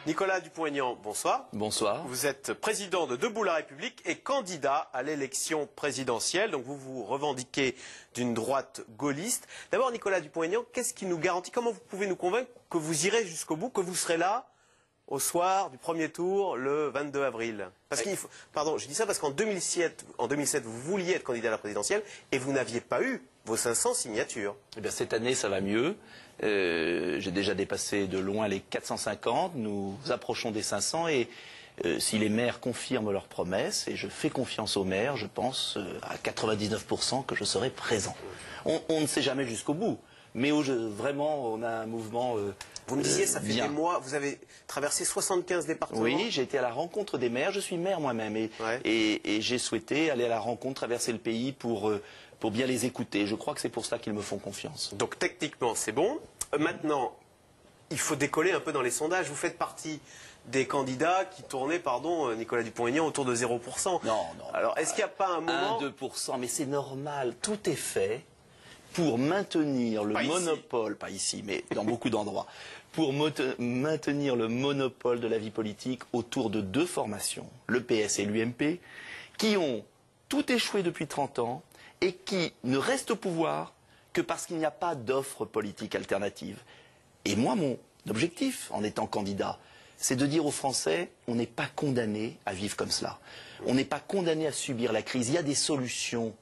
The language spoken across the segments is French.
Nicolas Dupont-Aignan, bonsoir. Bonsoir. Vous êtes président de Debout la République et candidat à l'élection présidentielle. Donc vous vous revendiquez d'une droite gaulliste. D'abord, Nicolas Dupont-Aignan, qu'est-ce qui nous garantit, comment vous pouvez nous convaincre que vous irez jusqu'au bout, que vous serez là au soir du premier tour le 22 avril? Parce qu'il faut, pardon, je dis ça parce qu'en 2007, vous vouliez être candidat à la présidentielle et vous n'aviez pas eu vos 500 signatures. Eh bien, cette année, ça va mieux. J'ai déjà dépassé de loin les 450. Nous approchons des 500 et si les maires confirment leurs promesses, et je fais confiance aux maires, je pense à 99% que je serai présent. On ne sait jamais jusqu'au bout. Mais vraiment, on a un mouvement vous me disiez, ça fait bien. des mois, vous avez traversé 75 départements. Oui, j'ai été à la rencontre des maires, je suis maire moi-même, et j'ai souhaité aller à la rencontre, traverser le pays pour bien les écouter. Je crois que c'est pour cela qu'ils me font confiance. Donc techniquement, c'est bon. Maintenant, il faut décoller un peu dans les sondages. Vous faites partie des candidats qui tournaient, pardon, Nicolas Dupont-Aignan, autour de 0%. Non. Alors, est-ce qu'il n'y a pas un moment... 1-2%, mais c'est normal, tout est fait pour maintenir le monopole, pas ici, mais dans beaucoup d'endroits, pour maintenir le monopole de la vie politique autour de deux formations, le PS et l'UMP, qui ont tout échoué depuis 30 ans et qui ne restent au pouvoir que parce qu'il n'y a pas d'offre politique alternative. Et moi, mon objectif, en étant candidat, c'est de dire aux Français, on n'est pas condamné à vivre comme cela. On n'est pas condamné à subir la crise. Il y a des solutions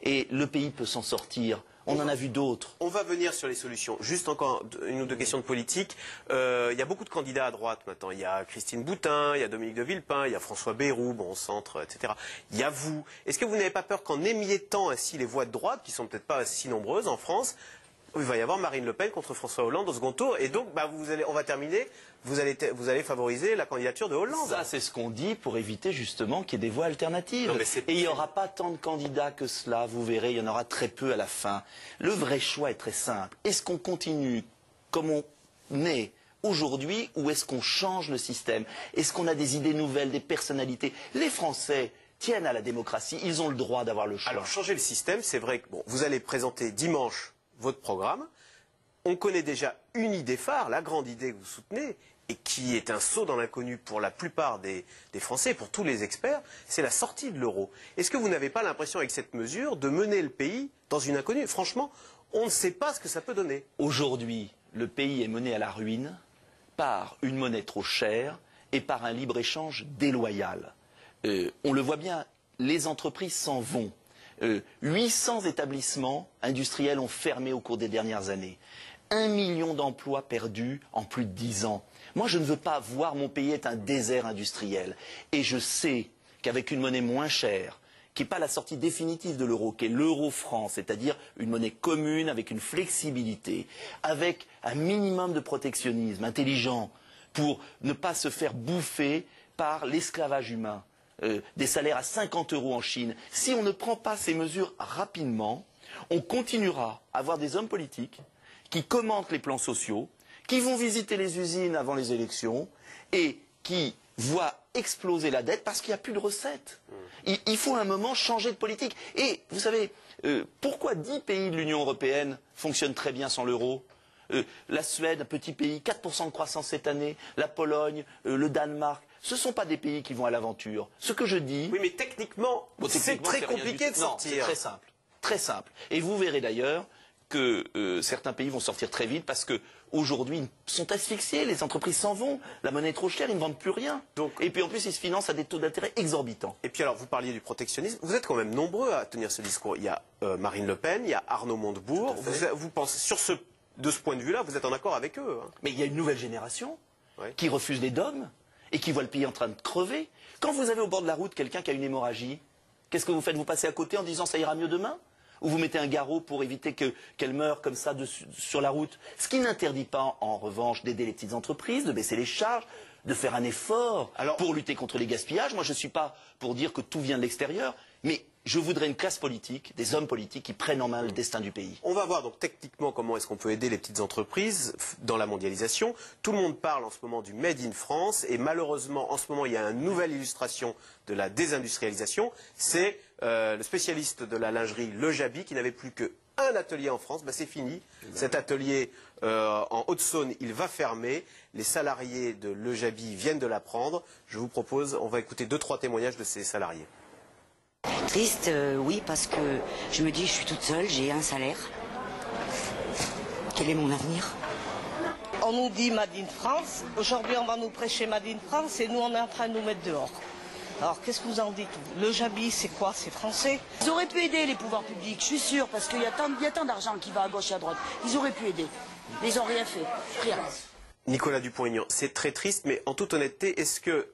et le pays peut s'en sortir. On en a vu d'autres. On va venir sur les solutions. Juste encore une ou deux questions de politique. Il y a beaucoup de candidats à droite maintenant. Il y a Christine Boutin, il y a Dominique de Villepin, il y a François Bayrou, bon, au centre, etc. Il y a vous. Est-ce que vous n'avez pas peur qu'en émiettant ainsi les voix de droite, qui sont peut-être pas si nombreuses en France, il va y avoir Marine Le Pen contre François Hollande au second tour, et donc on va terminer, vous allez favoriser la candidature de Hollande. Ça, c'est ce qu'on dit pour éviter justement qu'il y ait des voies alternatives. Et il n'y aura pas tant de candidats que cela, vous verrez, il y en aura très peu à la fin. Le vrai choix est très simple. Est-ce qu'on continue comme on est aujourd'hui, ou est-ce qu'on change le système? Est-ce qu'on a des idées nouvelles, des personnalités? Les Français tiennent à la démocratie, ils ont le droit d'avoir le choix. Alors, changer le système, c'est vrai que vous allez présenter dimanche votre programme. On connaît déjà une idée phare, la grande idée que vous soutenez, et qui est un saut dans l'inconnu pour la plupart des Français, pour tous les experts, c'est la sortie de l'euro. Est-ce que vous n'avez pas l'impression avec cette mesure de mener le pays dans une inconnue? Franchement, on ne sait pas ce que ça peut donner. Aujourd'hui, le pays est mené à la ruine par une monnaie trop chère et par un libre-échange déloyal. On le voit bien, les entreprises s'en vont. 800 établissements industriels ont fermé au cours des dernières années. 1 million d'emplois perdus en plus de 10 ans. Moi, je ne veux pas voir mon pays être un désert industriel. Et je sais qu'avec une monnaie moins chère, qui n'est pas la sortie définitive de l'euro, qui est l'euro-franc, c'est-à-dire une monnaie commune avec une flexibilité, avec un minimum de protectionnisme intelligent pour ne pas se faire bouffer par l'esclavage humain. Des salaires à 50 € en Chine. Si on ne prend pas ces mesures rapidement, on continuera à avoir des hommes politiques qui commentent les plans sociaux, qui vont visiter les usines avant les élections et qui voient exploser la dette parce qu'il n'y a plus de recettes. Il faut à un moment changer de politique. Et vous savez, pourquoi 10 pays de l'Union européenne fonctionnent très bien sans l'euro? La Suède, un petit pays, 4% de croissance cette année, la Pologne, le Danemark, ce ne sont pas des pays qui vont à l'aventure. Ce que je dis... Oui, mais techniquement, c'est très compliqué de sortir. Non, c'est très simple. Très simple. Et vous verrez d'ailleurs que certains pays vont sortir très vite parce qu'aujourd'hui, ils sont asphyxiés, les entreprises s'en vont, la monnaie est trop chère, ils ne vendent plus rien. Et puis en plus, ils se financent à des taux d'intérêt exorbitants. Et puis alors, vous parliez du protectionnisme. Vous êtes quand même nombreux à tenir ce discours. Il y a Marine Le Pen, il y a Arnaud Montebourg. Vous pensez, de ce point de vue-là, vous êtes en accord avec eux, hein? Mais il y a une nouvelle génération qui refuse les dômes et qui voit le pays en train de crever. Quand vous avez au bord de la route quelqu'un qui a une hémorragie, qu'est-ce que vous faites? Vous passez à côté en disant ça ira mieux demain? Ou vous mettez un garrot pour éviter qu'elle meure comme ça sur la route? Ce qui n'interdit pas, en revanche, d'aider les petites entreprises, de baisser les charges, de faire un effort pour lutter contre les gaspillages. Moi, je ne suis pas pour dire que tout vient de l'extérieur, mais je voudrais une classe politique, des hommes politiques qui prennent en main le destin du pays. On va voir donc techniquement comment est-ce qu'on peut aider les petites entreprises dans la mondialisation. Tout le monde parle en ce moment du Made in France et malheureusement en ce moment il y a une nouvelle illustration de la désindustrialisation. C'est le spécialiste de la lingerie Le Jabi qui n'avait plus que un atelier en France, c'est fini. Cet atelier en Haute-Saône, il va fermer. Les salariés de Le Jabi viennent de l'apprendre. Je vous propose, on va écouter 2-3 témoignages de ces salariés. Triste, oui, parce que je me dis, je suis toute seule, j'ai un salaire. Quel est mon avenir? On nous dit Made in France. Aujourd'hui, on va nous prêcher Made in France et nous, on est en train de nous mettre dehors. Alors, qu'est-ce que vous en dites? Le Jabi, c'est quoi? C'est français? Ils auraient pu aider les pouvoirs publics, je suis sûre, parce qu'il y a tant d'argent qui va à gauche et à droite. Ils auraient pu aider. Mais ils n'ont rien fait. Rien. Nicolas Dupont-Aignan, c'est très triste, mais en toute honnêteté, est-ce que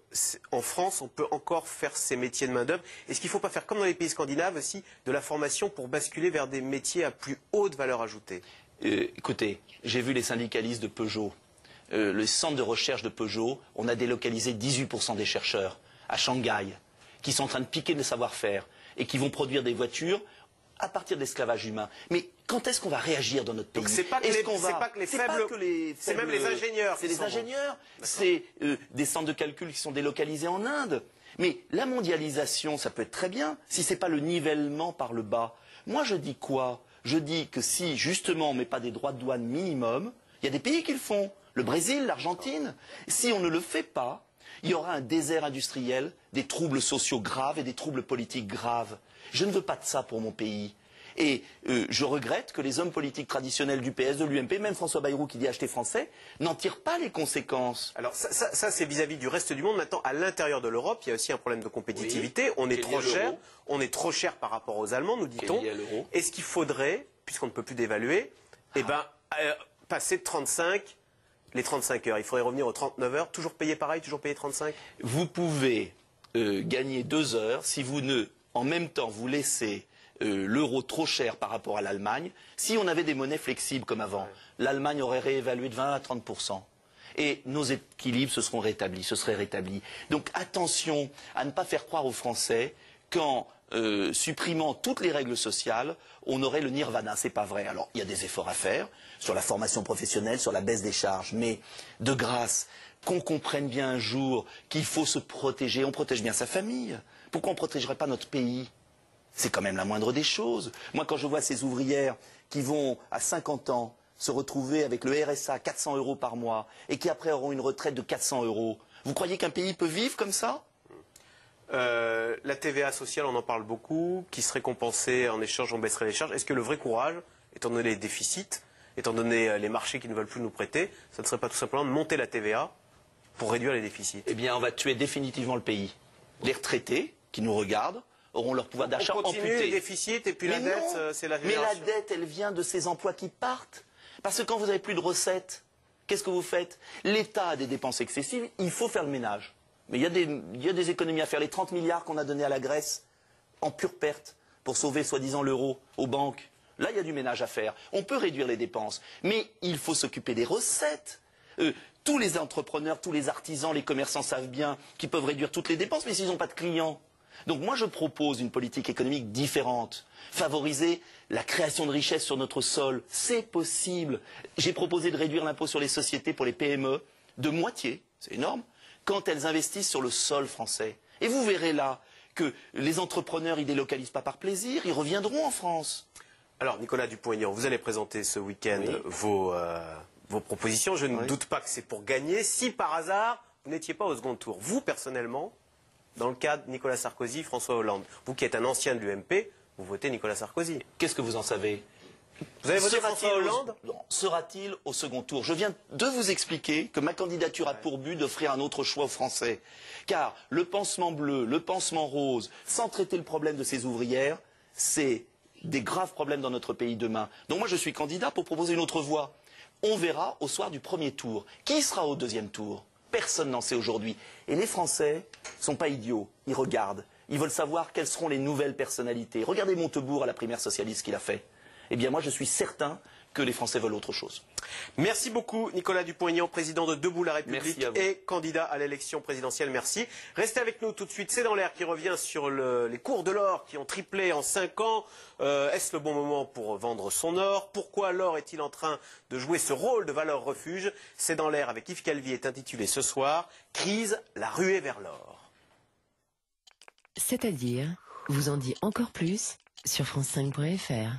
en France, on peut encore faire ces métiers de main-d'œuvre? Est-ce qu'il ne faut pas faire comme dans les pays scandinaves aussi, de la formation pour basculer vers des métiers à plus haute valeur ajoutée? Écoutez, j'ai vu les syndicalistes de Peugeot, le centre de recherche de Peugeot, on a délocalisé 18% des chercheurs à Shanghai, qui sont en train de piquer le savoir-faire et qui vont produire des voitures à partir de l'esclavage humain. Mais quand est-ce qu'on va réagir dans notre pays? Donc c'est pas que les faibles, c'est même les ingénieurs. C'est les ingénieurs, c'est des centres de calcul qui sont délocalisés en Inde. Mais la mondialisation, ça peut être très bien, si ce n'est pas le nivellement par le bas. Moi je dis quoi? Je dis que si justement on ne met pas des droits de douane minimum, il y a des pays qui le font, le Brésil, l'Argentine. Si on ne le fait pas, il y aura un désert industriel, des troubles sociaux graves et des troubles politiques graves. Je ne veux pas de ça pour mon pays. Et je regrette que les hommes politiques traditionnels du PS, de l'UMP, même François Bayrou qui dit acheter français, n'en tirent pas les conséquences. Alors ça c'est vis-à-vis du reste du monde. Maintenant, à l'intérieur de l'Europe, il y a aussi un problème de compétitivité. Oui, on est trop cher par rapport aux Allemands, nous dit-on. Est-ce qu'il faudrait, puisqu'on ne peut plus dévaluer, passer de 35, les 35 heures, il faudrait revenir aux 39 heures, toujours payer pareil, toujours payer 35? Vous pouvez gagner 2 heures si vous ne, en même temps, vous laissez l'euro trop cher par rapport à l'Allemagne. Si on avait des monnaies flexibles comme avant, l'Allemagne aurait réévalué de 20 à 30%. Et nos équilibres se seraient rétablis. Donc attention à ne pas faire croire aux Français qu'en supprimant toutes les règles sociales, on aurait le nirvana. C'est pas vrai. Alors il y a des efforts à faire sur la formation professionnelle, sur la baisse des charges, mais de grâce, qu'on comprenne bien un jour qu'il faut se protéger. On protège bien sa famille. Pourquoi on ne protégerait pas notre pays? C'est quand même la moindre des choses. Moi, quand je vois ces ouvrières qui vont, à 50 ans, se retrouver avec le RSA, 400 € par mois, et qui après auront une retraite de 400 €, vous croyez qu'un pays peut vivre comme ça? La TVA sociale, on en parle beaucoup, qui serait compensée en échange, on baisserait les charges. Est-ce que le vrai courage, étant donné les déficits, étant donné les marchés qui ne veulent plus nous prêter, ça ne serait pas tout simplement de monter la TVA pour réduire les déficits? Eh bien, on va tuer définitivement le pays. Les retraités, qui nous regardent, auront leur pouvoir d'achat amputé. On continue les déficits et puis la dette, c'est la génération. Mais la dette, elle vient de ces emplois qui partent. Parce que quand vous n'avez plus de recettes, qu'est-ce que vous faites? L'État a des dépenses excessives, il faut faire le ménage. Mais il y a des économies à faire. Les 30 milliards qu'on a donnés à la Grèce, en pure perte, pour sauver soi-disant l'euro aux banques, là, il y a du ménage à faire. On peut réduire les dépenses, mais il faut s'occuper des recettes. Tous les entrepreneurs, tous les artisans, les commerçants savent bien qu'ils peuvent réduire toutes les dépenses, mais s'ils n'ont pas de clients. Donc moi je propose une politique économique différente, favoriser la création de richesses sur notre sol, c'est possible. J'ai proposé de réduire l'impôt sur les sociétés pour les PME de moitié, c'est énorme, quand elles investissent sur le sol français. Et vous verrez là que les entrepreneurs ils délocalisent pas par plaisir, ils reviendront en France. Alors Nicolas Dupont-Aignan, vous allez présenter ce week-end vos propositions. Je ne doute pas que c'est pour gagner. Si par hasard vous n'étiez pas au second tour, vous personnellement, dans le cas de Nicolas Sarkozy, François Hollande, vous qui êtes un ancien de l'UMP, vous votez Nicolas Sarkozy. Qu'est-ce que vous en savez? Vous avez voté François Hollande? Sera-t-il au second tour? Je viens de vous expliquer que ma candidature a pour but d'offrir un autre choix aux Français. Car le pansement bleu, le pansement rose, sans traiter le problème de ces ouvrières, c'est des graves problèmes dans notre pays demain. Donc moi je suis candidat pour proposer une autre voie. On verra au soir du premier tour. Qui sera au deuxième tour? Personne n'en sait aujourd'hui. Et les Français ne sont pas idiots. Ils regardent. Ils veulent savoir quelles seront les nouvelles personnalités. Regardez Montebourg à la primaire socialiste qu'il a fait. Eh bien moi je suis certain que les Français veulent autre chose. Merci beaucoup Nicolas Dupont-Aignan, président de Debout la République et candidat à l'élection présidentielle. Merci. Restez avec nous tout de suite. C'est dans l'air qui revient sur les cours de l'or qui ont triplé en 5 ans. Est-ce le bon moment pour vendre son or? Pourquoi l'or est-il en train de jouer ce rôle de valeur refuge? C'est dans l'air avec Yves Calvi est intitulé ce soir « Crise, la ruée vers l'or ». C'est-à-dire, vous en dit encore plus sur France5.fr.